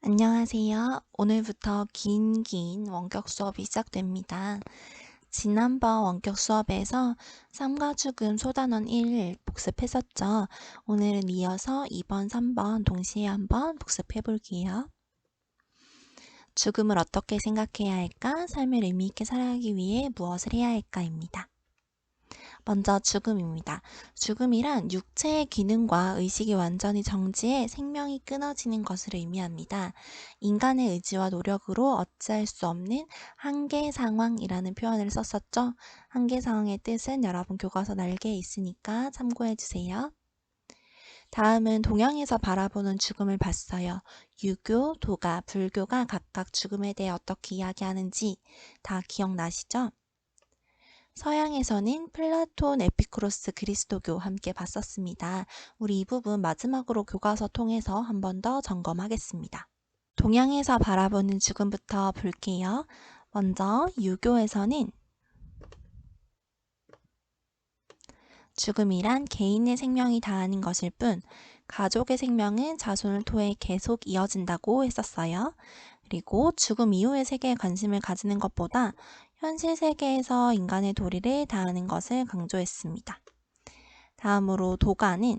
안녕하세요. 오늘부터 긴 원격 수업이 시작됩니다. 지난번 원격 수업에서 삼가 죽음 소단원 1 복습했었죠. 오늘은 이어서 2번, 3번 동시에 한번 복습해 볼게요. 죽음을 어떻게 생각해야 할까? 삶을 의미 있게 살아가기 위해 무엇을 해야 할까?입니다. 먼저 죽음입니다. 죽음이란 육체의 기능과 의식이 완전히 정지해 생명이 끊어지는 것을 의미합니다. 인간의 의지와 노력으로 어찌할 수 없는 한계 상황이라는 표현을 썼었죠. 한계 상황의 뜻은 여러분 교과서 날개에 있으니까 참고해 주세요. 다음은 동양에서 바라보는 죽음을 봤어요. 유교, 도가, 불교가 각각 죽음에 대해 어떻게 이야기하는지 다 기억나시죠? 서양에서는 플라톤, 에피쿠로스, 그리스도교 함께 봤었습니다. 우리 이 부분 마지막으로 교과서 통해서 한 번 더 점검하겠습니다. 동양에서 바라보는 죽음부터 볼게요. 먼저 유교에서는 죽음이란 개인의 생명이 다하는 것일 뿐 가족의 생명은 자손을 통해 계속 이어진다고 했었어요. 그리고 죽음 이후의 세계에 관심을 가지는 것보다 현실 세계에서 인간의 도리를 다하는 것을 강조했습니다. 다음으로 도가는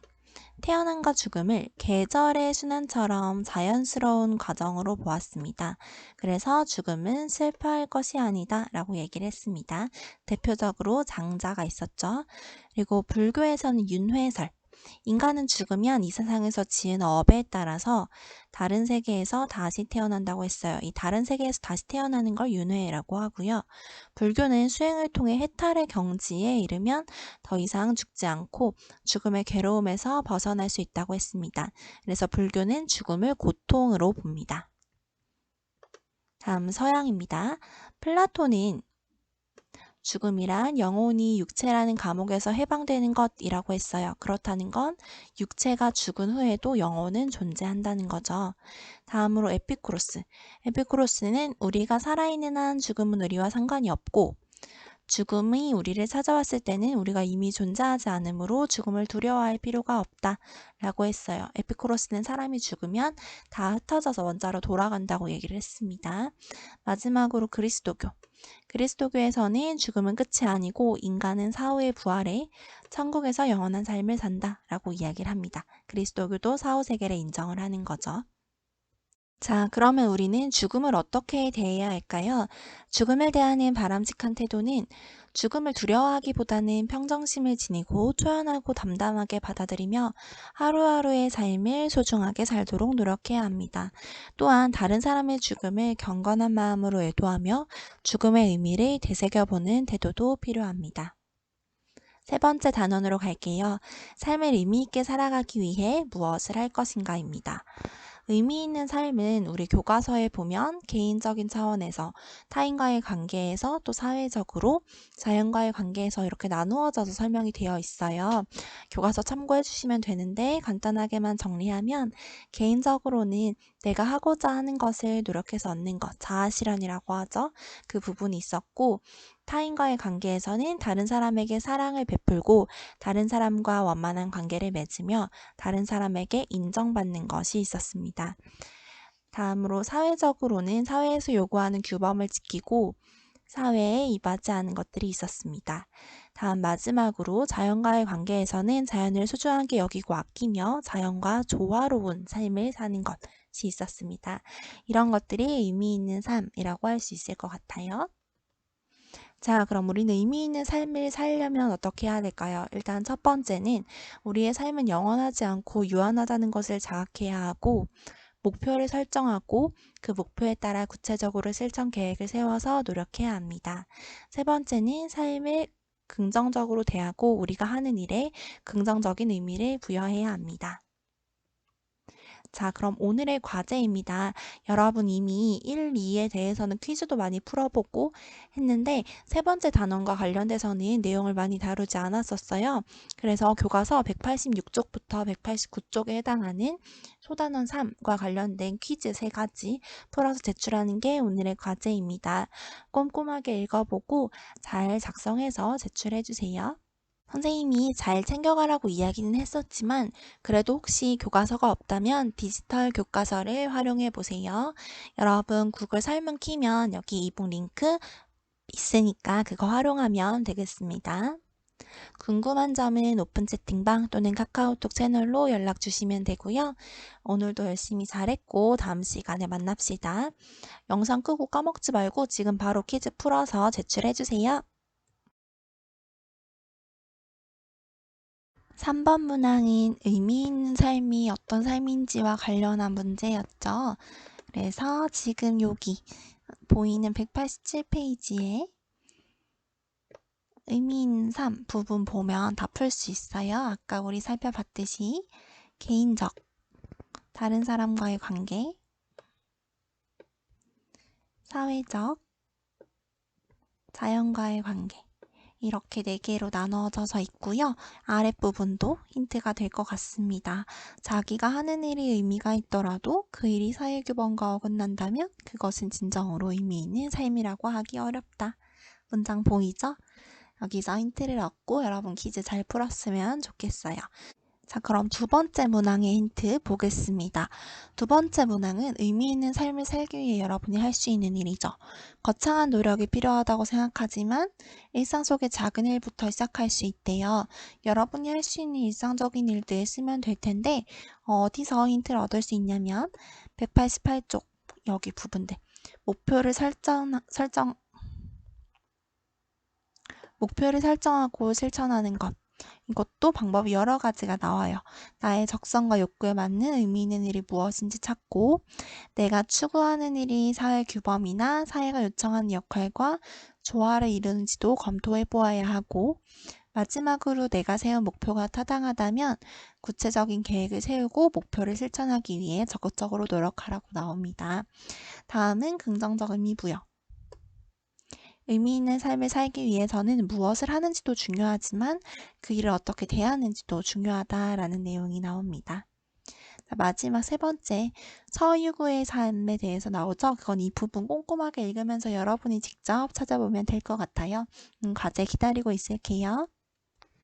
태어남과 죽음을 계절의 순환처럼 자연스러운 과정으로 보았습니다. 그래서 죽음은 슬퍼할 것이 아니다 라고 얘기를 했습니다. 대표적으로 장자가 있었죠. 그리고 불교에서는 윤회설, 인간은 죽으면 이 세상에서 지은 업에 따라서 다른 세계에서 다시 태어난다고 했어요. 이 다른 세계에서 다시 태어나는 걸 윤회라고 하고요. 불교는 수행을 통해 해탈의 경지에 이르면 더 이상 죽지 않고 죽음의 괴로움에서 벗어날 수 있다고 했습니다. 그래서 불교는 죽음을 고통으로 봅니다. 다음 서양입니다. 플라톤은 죽음이란 영혼이 육체라는 감옥에서 해방되는 것이라고 했어요. 그렇다는 건 육체가 죽은 후에도 영혼은 존재한다는 거죠. 다음으로 에피쿠로스. 에피쿠로스는 우리가 살아있는 한 죽음은 우리와 상관이 없고 죽음이 우리를 찾아왔을 때는 우리가 이미 존재하지 않으므로 죽음을 두려워할 필요가 없다 라고 했어요. 에피쿠로스는 사람이 죽으면 다 흩어져서 원자로 돌아간다고 얘기를 했습니다. 마지막으로 그리스도교. 그리스도교에서는 죽음은 끝이 아니고 인간은 사후에 부활해 천국에서 영원한 삶을 산다 라고 이야기를 합니다. 그리스도교도 사후세계를 인정을 하는 거죠. 자, 그러면 우리는 죽음을 어떻게 대해야 할까요? 죽음을 대하는 바람직한 태도는 죽음을 두려워하기보다는 평정심을 지니고 초연하고 담담하게 받아들이며 하루하루의 삶을 소중하게 살도록 노력해야 합니다. 또한 다른 사람의 죽음을 경건한 마음으로 애도하며 죽음의 의미를 되새겨보는 태도도 필요합니다. 세 번째 단원으로 갈게요. 삶을 의미 있게 살아가기 위해 무엇을 할 것인가입니다. 의미 있는 삶은 우리 교과서에 보면 개인적인 차원에서, 타인과의 관계에서, 또 사회적으로, 자연과의 관계에서 이렇게 나누어져서 설명이 되어 있어요. 교과서 참고해 주시면 되는데 간단하게만 정리하면 개인적으로는 내가 하고자 하는 것을 노력해서 얻는 것, 자아실현이라고 하죠. 그 부분이 있었고, 타인과의 관계에서는 다른 사람에게 사랑을 베풀고 다른 사람과 원만한 관계를 맺으며 다른 사람에게 인정받는 것이 있었습니다. 다음으로 사회적으로는 사회에서 요구하는 규범을 지키고 사회에 이바지 않은 것들이 있었습니다. 다음 마지막으로 자연과의 관계에서는 자연을 소중하게 여기고 아끼며 자연과 조화로운 삶을 사는 것이 있었습니다. 이런 것들이 의미 있는 삶이라고 할 수 있을 것 같아요. 자, 그럼 우리는 의미 있는 삶을 살려면 어떻게 해야 될까요? 일단 첫 번째는 우리의 삶은 영원하지 않고 유한하다는 것을 자각해야 하고 목표를 설정하고 그 목표에 따라 구체적으로 실천 계획을 세워서 노력해야 합니다. 세 번째는 삶을 긍정적으로 대하고 우리가 하는 일에 긍정적인 의미를 부여해야 합니다. 자, 그럼 오늘의 과제입니다. 여러분 이미 1, 2에 대해서는 퀴즈도 많이 풀어보고 했는데 세 번째 단원과 관련돼서는 내용을 많이 다루지 않았었어요. 그래서 교과서 186쪽부터 189쪽에 해당하는 소단원 3과 관련된 퀴즈 3가지 풀어서 제출하는 게 오늘의 과제입니다. 꼼꼼하게 읽어보고 잘 작성해서 제출해주세요. 선생님이 잘 챙겨가라고 이야기는 했었지만 그래도 혹시 교과서가 없다면 디지털 교과서를 활용해 보세요. 여러분 구글 설문 키면 여기 이북 링크 있으니까 그거 활용하면 되겠습니다. 궁금한 점은 오픈 채팅방 또는 카카오톡 채널로 연락 주시면 되고요. 오늘도 열심히 잘했고 다음 시간에 만납시다. 영상 끄고 까먹지 말고 지금 바로 퀴즈 풀어서 제출해 주세요. 3번 문항은 의미 있는 삶이 어떤 삶인지와 관련한 문제였죠. 그래서 지금 여기 보이는 187페이지에 의미 있는 삶 부분 보면 다 풀 수 있어요. 아까 우리 살펴봤듯이 개인적, 다른 사람과의 관계, 사회적, 자연과의 관계 이렇게 4개로 나눠져서 있고요. 아랫부분도 힌트가 될 것 같습니다. 자기가 하는 일이 의미가 있더라도 그 일이 사회규범과 어긋난다면 그것은 진정으로 의미 있는 삶이라고 하기 어렵다. 문장 보이죠? 여기서 힌트를 얻고 여러분 퀴즈 잘 풀었으면 좋겠어요. 자, 그럼 두 번째 문항의 힌트 보겠습니다. 두 번째 문항은 의미 있는 삶을 살기 위해 여러분이 할 수 있는 일이죠. 거창한 노력이 필요하다고 생각하지만 일상 속의 작은 일부터 시작할 수 있대요. 여러분이 할 수 있는 일상적인 일들 쓰면 될 텐데 어디서 힌트를 얻을 수 있냐면 188쪽 여기 부분들 목표를 설정하고 실천하는 것. 이것도 방법이 여러 가지가 나와요. 나의 적성과 욕구에 맞는 의미 있는 일이 무엇인지 찾고, 내가 추구하는 일이 사회 규범이나 사회가 요청하는 역할과 조화를 이루는지도 검토해 보아야 하고, 마지막으로 내가 세운 목표가 타당하다면 구체적인 계획을 세우고 목표를 실천하기 위해 적극적으로 노력하라고 나옵니다. 다음은 긍정적 의미 부여. 의미 있는 삶을 살기 위해서는 무엇을 하는지도 중요하지만 그 일을 어떻게 대하는지도 중요하다라는 내용이 나옵니다. 자, 마지막 세 번째, 서유구의 삶에 대해서 나오죠. 그건 이 부분 꼼꼼하게 읽으면서 여러분이 직접 찾아보면 될 것 같아요. 과제 기다리고 있을게요.